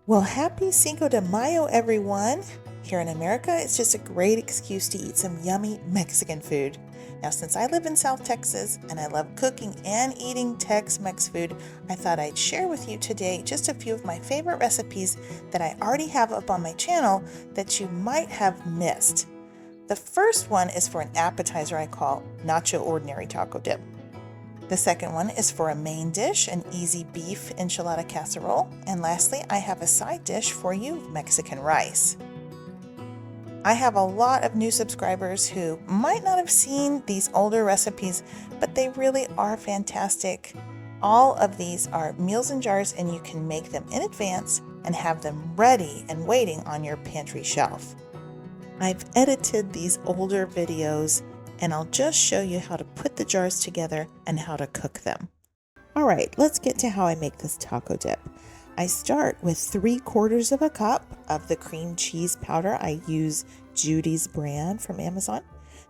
Well, happy Cinco de Mayo, everyone. Here in America, it's just a great excuse to eat some yummy Mexican food. Now, since I live in South Texas and I love cooking and eating Tex-Mex food, I thought I'd share with you today just a few of my favorite recipes that I already have up on my channel that you might have missed. The first one is for an appetizer I call Nacho Ordinary Taco Dip. The second one is for a main dish, an easy beef enchilada casserole. And lastly, I have a side dish for you, Mexican rice. I have a lot of new subscribers who might not have seen these older recipes, but they really are fantastic. All of these are meals in jars and you can make them in advance and have them ready and waiting on your pantry shelf. I've edited these older videos and I'll just show you how to put the jars together and how to cook them. All right, let's get to how I make this taco dip. I start with 3/4 of a cup of the cream cheese powder. I use Judy's brand from Amazon.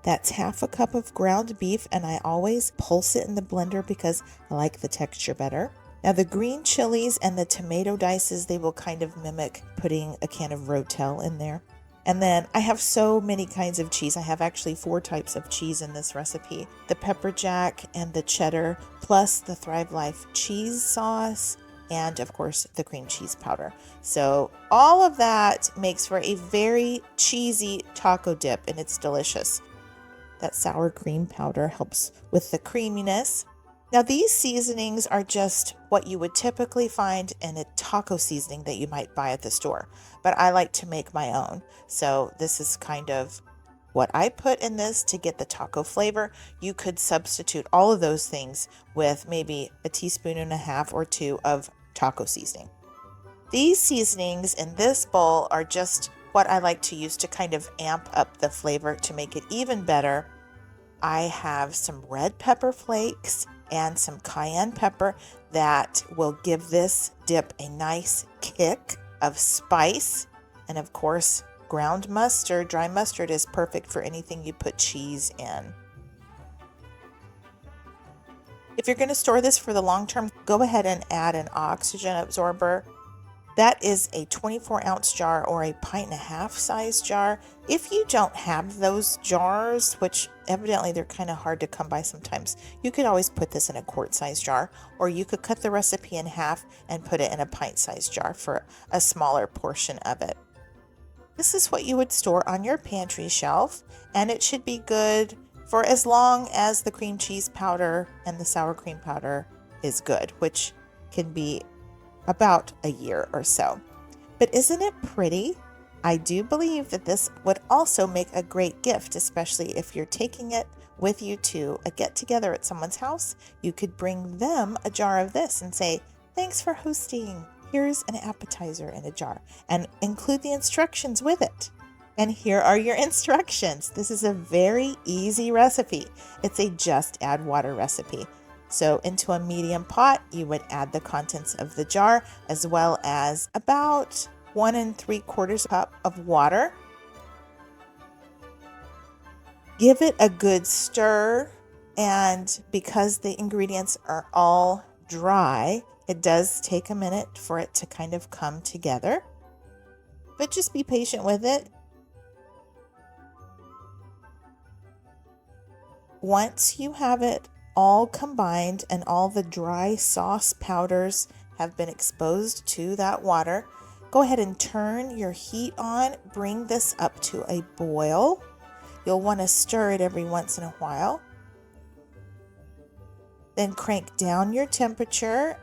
That's 1/2 cup of ground beef, and I always pulse it in the blender because I like the texture better. Now the green chilies and the tomato dices, they will kind of mimic putting a can of Rotel in there. And then I have so many kinds of cheese. I have actually 4 types of cheese in this recipe. The pepper jack and the cheddar, plus the Thrive Life cheese sauce, and of course the cream cheese powder. So all of that makes for a very cheesy taco dip, and it's delicious. That sour cream powder helps with the creaminess. Now these seasonings are just what you would typically find in a taco seasoning that you might buy at the store, but I like to make my own. So this is kind of what I put in this to get the taco flavor. You could substitute all of those things with maybe a teaspoon and a half or 2 of taco seasoning. These seasonings in this bowl are just what I like to use to kind of amp up the flavor to make it even better. I have some red pepper flakes and some cayenne pepper that will give this dip a nice kick of spice. And of course, ground mustard, dry mustard is perfect for anything you put cheese in. If you're going to store this for the long term, go ahead and add an oxygen absorber. That is a 24-ounce jar or a 1.5 pint size jar. If you don't have those jars, which evidently they're kind of hard to come by sometimes, you could always put this in a quart size jar, or you could cut the recipe in half and put it in a pint size jar for a smaller portion of it. This is what you would store on your pantry shelf, and it should be good for as long as the cream cheese powder and the sour cream powder is good, which can be about a year or so. But isn't it pretty? I do believe that this would also make a great gift, especially if you're taking it with you to a get-together at someone's house. You could bring them a jar of this and say, "Thanks for hosting. Here's an appetizer in a jar," and include the instructions with it. And here are your instructions. This is a very easy recipe. It's a just add water recipe. So into a medium pot, you would add the contents of the jar as well as about 1 3/4 cup of water. Give it a good stir, and because the ingredients are all dry, it does take a minute for it to kind of come together, but just be patient with it. Once you have it all combined and all the dry sauce powders have been exposed to that water, go ahead and turn your heat on. Bring this up to a boil. You'll want to stir it every once in a while. Then crank down your temperature.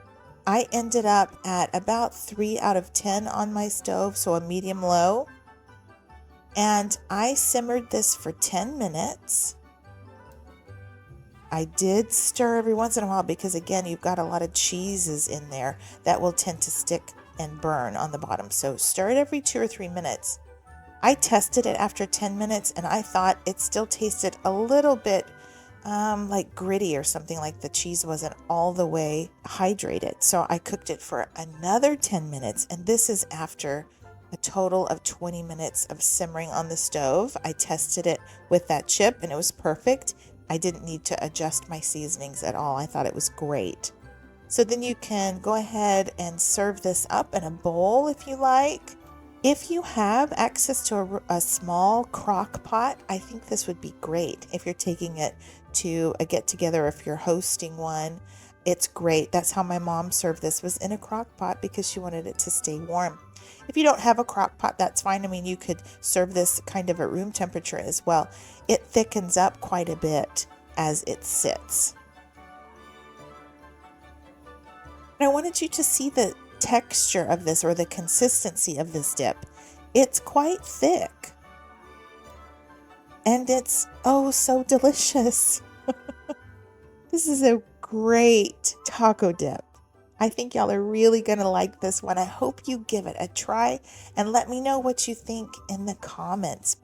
I ended up at about 3 out of 10 on my stove, so a medium low. And I simmered this for 10 minutes. I did stir every once in a while because, again, you've got a lot of cheeses in there that will tend to stick and burn on the bottom. So stir it every 2 or 3 minutes. I tested it after 10 minutes and I thought it still tasted a little bit like gritty or something, like the cheese wasn't all the way hydrated. So I cooked it for another 10 minutes, and this is after a total of 20 minutes of simmering on the stove. I tested it with that chip and it was perfect. I didn't need to adjust my seasonings at all. I thought it was great. So then you can go ahead and serve this up in a bowl if you like. If you have access to a small crock pot, I think this would be great. If you're taking it to a get together, if you're hosting one, it's great. That's how my mom served this, was in a crock pot because she wanted it to stay warm. If you don't have a crock pot, that's fine. I mean, you could serve this kind of at room temperature as well. It thickens up quite a bit as it sits. And I wanted you to see the texture of this, or the consistency of this dip. It's quite thick. And it's oh so delicious. This is a great taco dip. I think y'all are really going to like this one. I hope you give it a try and let me know what you think in the comments.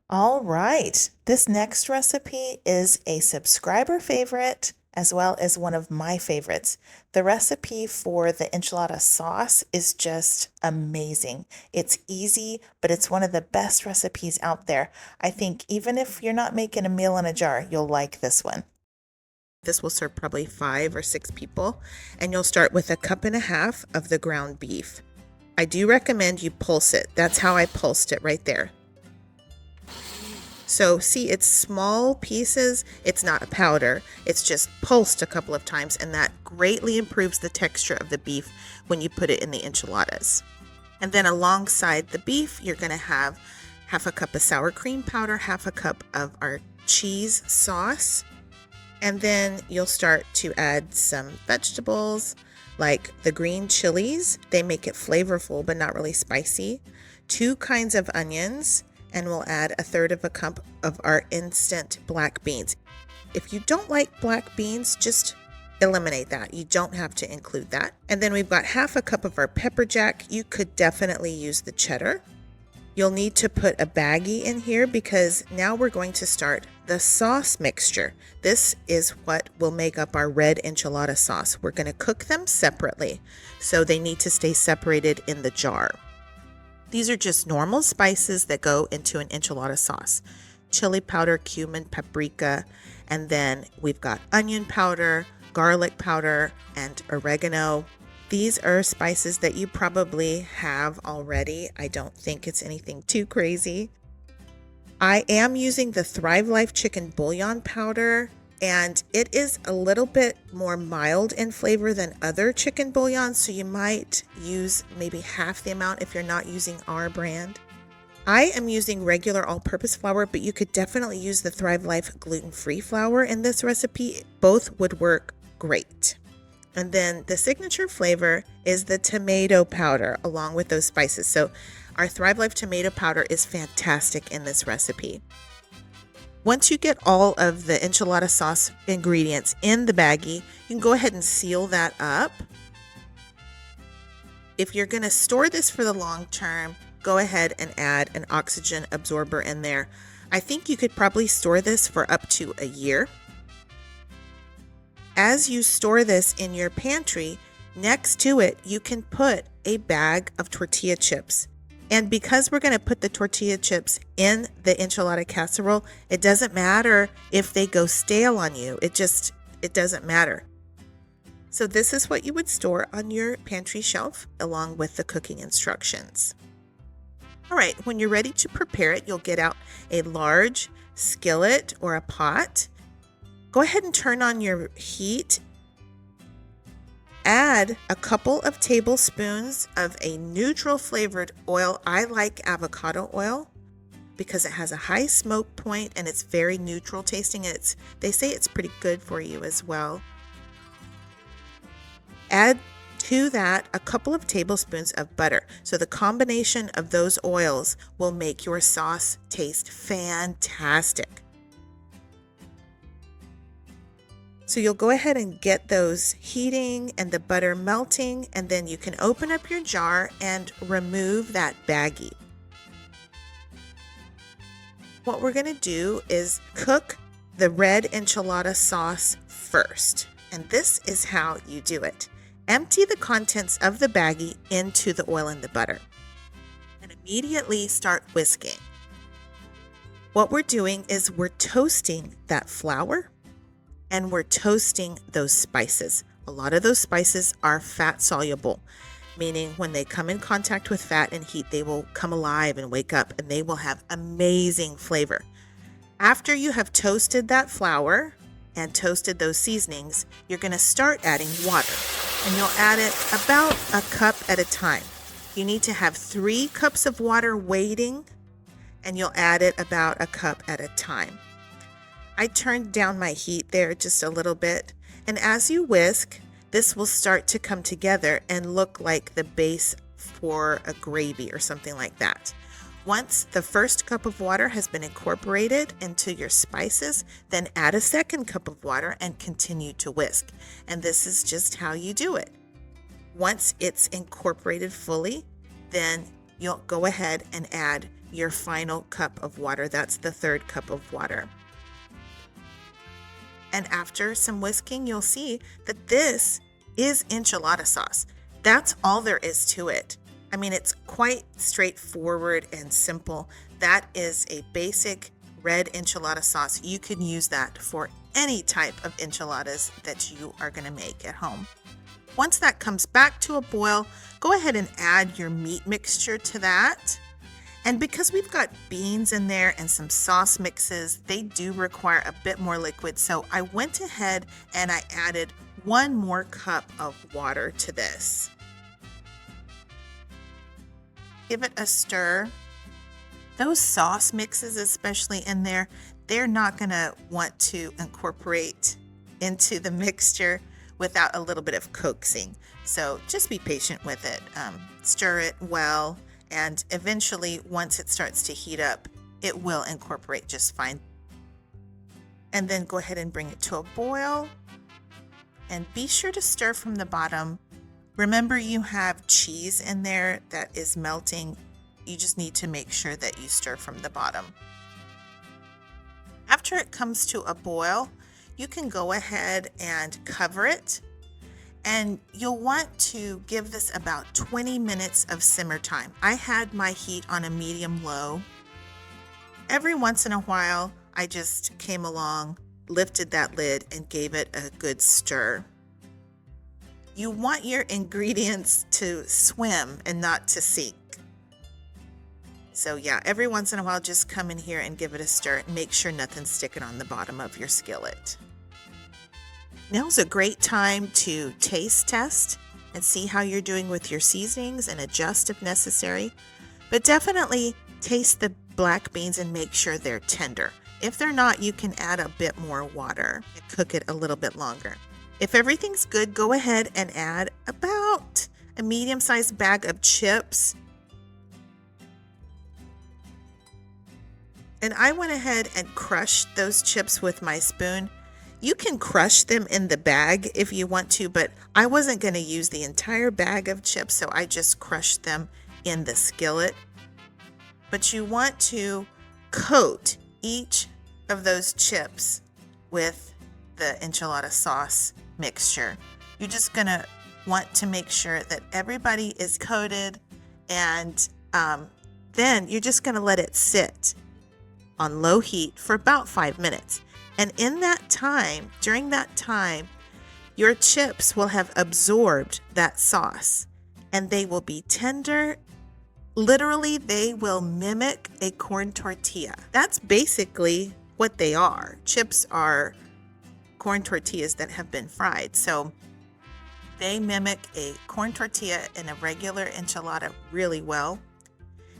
All right, this next recipe is a subscriber favorite as well as one of my favorites. The recipe for the enchilada sauce is just amazing. It's easy, but it's one of the best recipes out there. I think even if you're not making a meal in a jar, you'll like this one. This will serve probably 5 or 6 people, and you'll start with 1.5 cups of the ground beef. I do recommend you pulse it. That's how I pulsed it right there. So see, it's small pieces. It's not a powder. It's just pulsed a couple of times, and that greatly improves the texture of the beef when you put it in the enchiladas. And then alongside the beef, you're going to have 1/2 cup of sour cream powder, 1/2 cup of our cheese sauce, and then you'll start to add some vegetables like the green chilies. They make it flavorful but not really spicy. 2 kinds of onions, and we'll add 1/3 cup of our instant black beans. If you don't like black beans, just eliminate that. You don't have to include that. And then we've got 1/2 cup of our pepper jack. You could definitely use the cheddar. You'll need to put a baggie in here because now we're going to start the sauce mixture. This is what will make up our red enchilada sauce. We're going to cook them separately, so they need to stay separated in the jar. These are just normal spices that go into an enchilada sauce. Chili powder, cumin, paprika, and then we've got onion powder, garlic powder, and oregano. These are spices that you probably have already. I don't think it's anything too crazy. I am using the Thrive Life chicken bouillon powder, and it is a little bit more mild in flavor than other chicken bouillons, so you might use maybe half the amount if you're not using our brand. I am using regular all-purpose flour, but you could definitely use the Thrive Life gluten-free flour in this recipe. Both would work great. And then the signature flavor is the tomato powder along with those spices. So our Thrive Life tomato powder is fantastic in this recipe. Once you get all of the enchilada sauce ingredients in the baggie, you can go ahead and seal that up. If you're going to store this for the long term, go ahead and add an oxygen absorber in there. I think you could probably store this for up to a year. As you store this in your pantry, next to it, you can put a bag of tortilla chips. And because we're going to put the tortilla chips in the enchilada casserole, it doesn't matter if they go stale on you. It doesn't matter. So this is what you would store on your pantry shelf along with the cooking instructions. All right, when you're ready to prepare it, you'll get out a large skillet or a pot. Go ahead and turn on your heat. Add a couple of tablespoons of a neutral flavored oil. I like avocado oil because it has a high smoke point and it's very neutral tasting. They say it's pretty good for you as well. Add to that a couple of tablespoons of butter. So the combination of those oils will make your sauce taste fantastic. So you'll go ahead and get those heating and the butter melting, and then you can open up your jar and remove that baggie. What we're going to do is cook the red enchilada sauce first, and this is how you do it. Empty the contents of the baggie into the oil and the butter, and immediately start whisking. What we're doing is we're toasting that flour, and we're toasting those spices A lot of those spices are fat soluble, meaning when they come in contact with fat and heat, they will come alive and wake up, and they will have amazing flavor. After you have toasted that flour and toasted those seasonings, you're going to start adding water, and you'll add it about a cup at a time. You need to have 3 cups of water waiting, and you'll add it about a cup at a time. I turned down my heat there just a little bit, and as you whisk, this will start to come together and look like the base for a gravy or something like that. Once the first cup of water has been incorporated into your spices, then add a second cup of water and continue to whisk. And this is just how you do it. Once it's incorporated fully, then you'll go ahead and add your final cup of water. That's the 3rd cup of water. And after some whisking, you'll see that this is enchilada sauce. That's all there is to it. I mean, it's quite straightforward and simple. That is a basic red enchilada sauce. You can use that for any type of enchiladas that you are going to make at home. Once that comes back to a boil, go ahead and add your meat mixture to that. And because we've got beans in there and some sauce mixes, they do require a bit more liquid. So I went ahead and I added 1 more cup of water to this. Give it a stir. Those sauce mixes, especially in there, they're not going to want to incorporate into the mixture without a little bit of coaxing. So just be patient with it. Stir it well. And eventually, once it starts to heat up, it will incorporate just fine. And then go ahead and bring it to a boil. And be sure to stir from the bottom. Remember, you have cheese in there that is melting. You just need to make sure that you stir from the bottom. After it comes to a boil, you can go ahead and cover it. And you'll want to give this about 20 minutes of simmer time. I had my heat on a medium-low. Every once in a while, I just came along, lifted that lid, and gave it a good stir. You want your ingredients to swim and not to sink. So yeah, every once in a while, just come in here and give it a stir and make sure nothing's sticking on the bottom of your skillet. Now's a great time to taste test and see how you're doing with your seasonings and adjust if necessary. But definitely taste the black beans and make sure they're tender. If they're not, you can add a bit more water and cook it a little bit longer. If everything's good, go ahead and add about a medium-sized bag of chips. And I went ahead and crushed those chips with my spoon. You can crush them in the bag if you want to, but I wasn't going to use the entire bag of chips, so I just crushed them in the skillet. But you want to coat each of those chips with the enchilada sauce mixture. You're just going to want to make sure that everybody is coated, and then you're just going to let it sit on low heat for about 5 minutes. And in that time, during that time, your chips will have absorbed that sauce and they will be tender. Literally, they will mimic a corn tortilla. That's basically what they are. Chips are corn tortillas that have been fried. So they mimic a corn tortilla in a regular enchilada really well.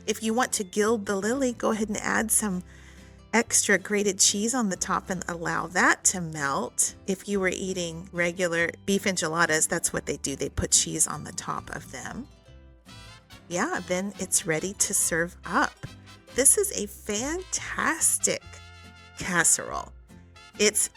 If you want to gild the lily, go ahead and add some extra grated cheese on the top and allow that to melt. If you were eating regular beef enchiladas, that's what they do. They put cheese on the top of them. Yeah, then it's ready to serve up. This is a fantastic casserole. It's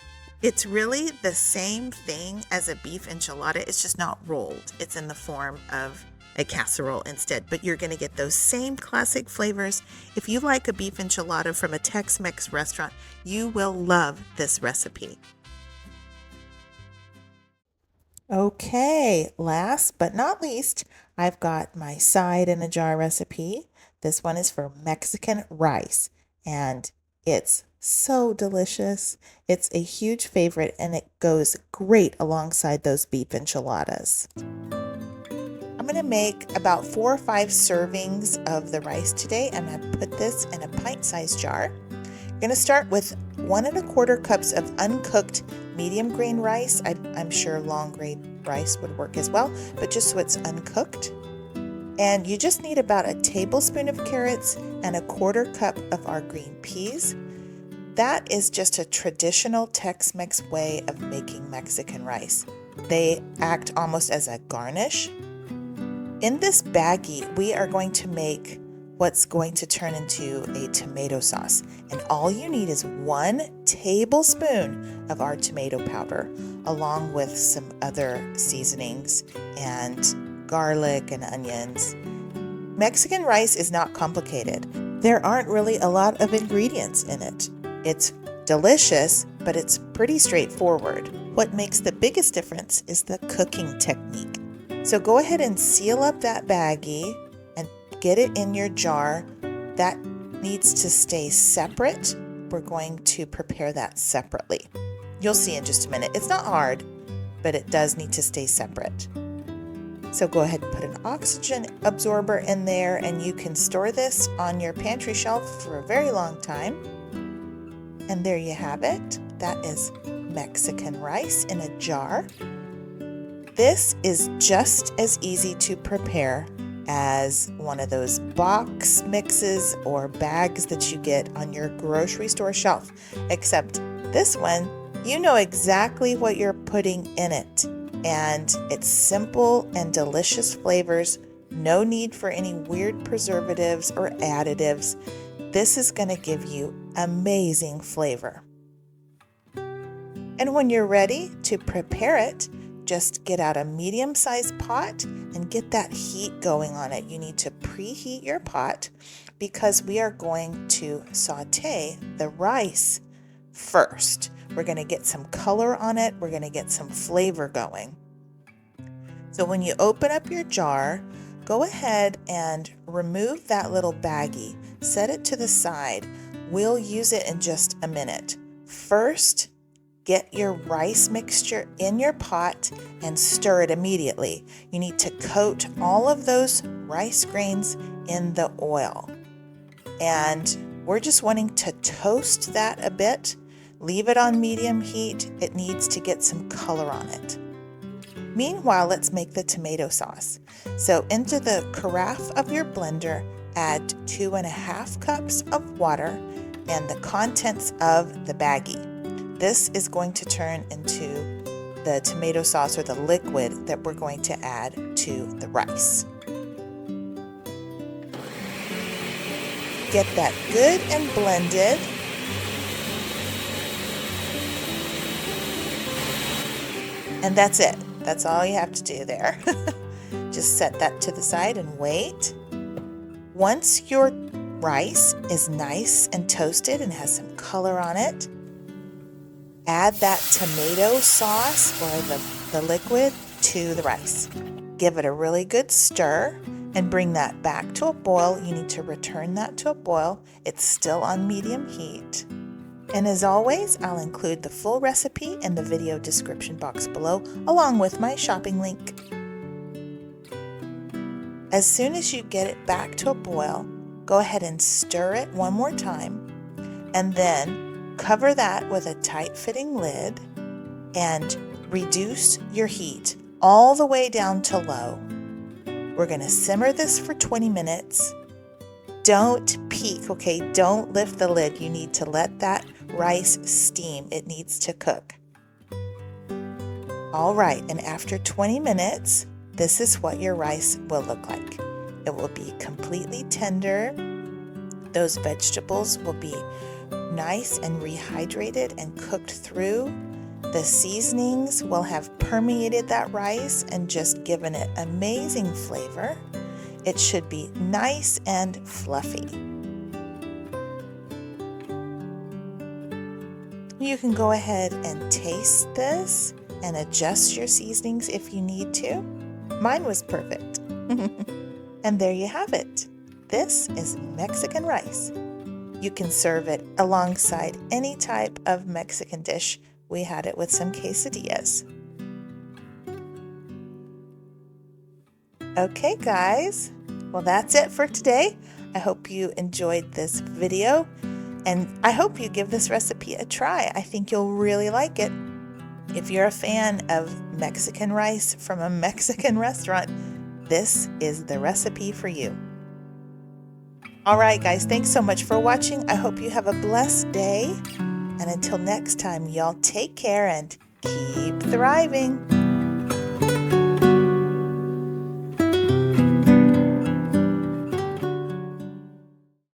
really the same thing as a beef enchilada. It's just not rolled. It's in the form of a casserole instead, but you're going to get those same classic flavors. If you like a beef enchilada from a Tex-Mex restaurant, you will love this recipe. Okay, last but not least, I've got my side in a jar recipe. This one is for Mexican rice, and it's So delicious. It's a huge favorite and it goes great alongside those beef enchiladas. I'm going to make about 4 or 5 servings of the rice today. I'm going to put this in a pint-sized jar. I'm going to start with 1 1/4 cups of uncooked medium grain rice. I'm sure long grain rice would work as well, but just so it's uncooked. And you just need about a tablespoon of carrots and a 1/4 cup of our green peas. That is just a traditional Tex-Mex way of making Mexican rice. They act almost as a garnish. In this baggie, we are going to make what's going to turn into a tomato sauce. And all you need is 1 tablespoon of our tomato powder, along with some other seasonings and garlic and onions. Mexican rice is not complicated. There aren't really a lot of ingredients in it. It's delicious, but it's pretty straightforward. What makes the biggest difference is the cooking technique. So go ahead and seal up that baggie and get it in your jar. That needs to stay separate. We're going to prepare that separately. You'll see in just a minute. It's not hard, but it does need to stay separate. So go ahead and put an oxygen absorber in there, and you can store this on your pantry shelf for a very long time. And there you have it. That is Mexican rice in a jar. This is just as easy to prepare as one of those box mixes or bags that you get on your grocery store shelf, except this one, you know exactly what you're putting in it. And it's simple and delicious flavors. No need for any weird preservatives or additives. This is going to give you amazing flavor. And when you're ready to prepare it, just get out a medium-sized pot and get that heat going on it. You need to preheat your pot because we are going to saute the rice first. We're going to get some color on it. We're going to get some flavor going. So when you open up your jar, go ahead and remove that little baggie. Set it to the side. We'll use it in just a minute. First, get your rice mixture in your pot and stir it immediately. You need to coat all of those rice grains in the oil. And we're just wanting to toast that a bit. Leave it on medium heat. It needs to get some color on it. Meanwhile, let's make the tomato sauce. So into the carafe of your blender, add 2 1/2 cups of water and the contents of the baggie. This is going to turn into the tomato sauce or the liquid that we're going to add to the rice. Get that good and blended. And that's it. That's all you have to do there. Just set that to the side and wait. Once your rice is nice and toasted and has some color on it, add that tomato sauce or the liquid to the rice. Give it a really good stir and bring that back to a boil. You need to return that to a boil. It's still on medium heat. And as always, I'll include the full recipe in the video description box below, along with my shopping link. As soon as you get it back to a boil, go ahead and stir it one more time, and then cover that with a tight-fitting lid and reduce your heat all the way down to low. We're going to simmer this for 20 minutes. Don't peek, okay? Don't lift the lid. You need to let that rice steam. It needs to cook. All right, and after 20 minutes, this is what your rice will look like. It will be completely tender. Those vegetables will be nice and rehydrated and cooked through. The seasonings will have permeated that rice and just given it amazing flavor. It should be nice and fluffy. You can go ahead and taste this and adjust your seasonings if you need to. Mine was perfect. And there you have it. This is Mexican rice. You can serve it alongside any type of Mexican dish. We had it with some quesadillas. Okay, guys. Well, that's it for today. I hope you enjoyed this video, and I hope you give this recipe a try. I think you'll really like it. If you're a fan of Mexican rice from a Mexican restaurant, this is the recipe for you. All right, guys, thanks so much for watching. I hope you have a blessed day. And until next time, y'all take care and keep thriving.